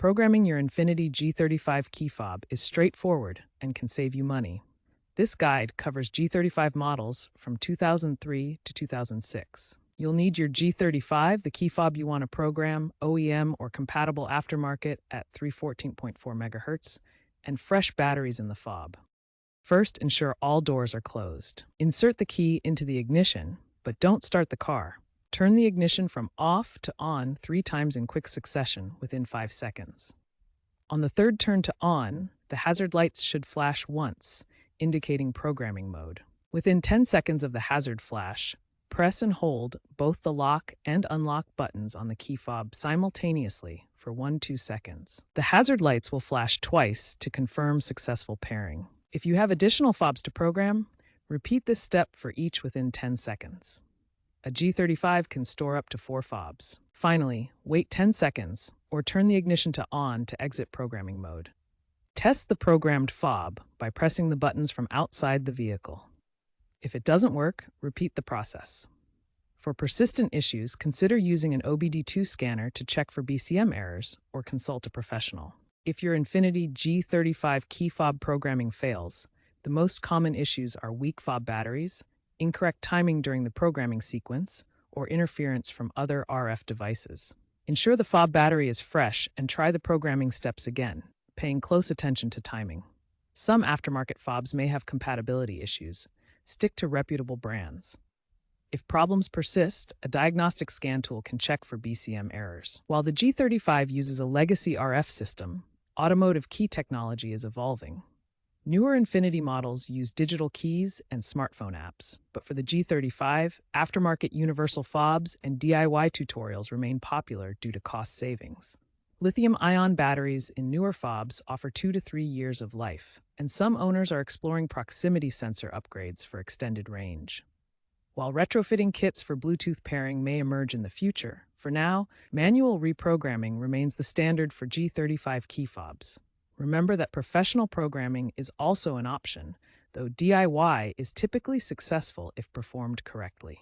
Programming your Infiniti G35 key fob is straightforward and can save you money. This guide covers G35 models from 2003 to 2006. You'll need your G35, the key fob you want to program, OEM or compatible aftermarket at 314.4 MHz, and fresh batteries in the fob. First, ensure all doors are closed. Insert the key into the ignition, but don't start the car. Turn the ignition from off to on 3 times in quick succession within 5 seconds. On the third turn to on, the hazard lights should flash once, indicating programming mode. Within 10 seconds of the hazard flash, press and hold both the lock and unlock buttons on the key fob simultaneously for 1-2 seconds. The hazard lights will flash twice to confirm successful pairing. If you have additional fobs to program, repeat this step for each within 10 seconds. A G35 can store up to 4 fobs. Finally, wait 10 seconds or turn the ignition to on to exit programming mode. Test the programmed fob by pressing the buttons from outside the vehicle. If it doesn't work, repeat the process. For persistent issues, consider using an OBD2 scanner to check for BCM errors or consult a professional. If your Infiniti G35 key fob programming fails, the most common issues are weak fob batteries, incorrect timing during the programming sequence, or interference from other RF devices. Ensure the fob battery is fresh and try the programming steps again, paying close attention to timing. Some aftermarket fobs may have compatibility issues. Stick to reputable brands. If problems persist, a diagnostic scan tool can check for BCM errors. While the G35 uses a legacy RF system, automotive key technology is evolving. Newer Infiniti models use digital keys and smartphone apps, but for the G35, aftermarket universal fobs and DIY tutorials remain popular due to cost savings. Lithium-ion batteries in newer fobs offer 2 to 3 years of life, and some owners are exploring proximity sensor upgrades for extended range. While retrofitting kits for Bluetooth pairing may emerge in the future, for now, manual reprogramming remains the standard for G35 key fobs. Remember that professional programming is also an option, though DIY is typically successful if performed correctly.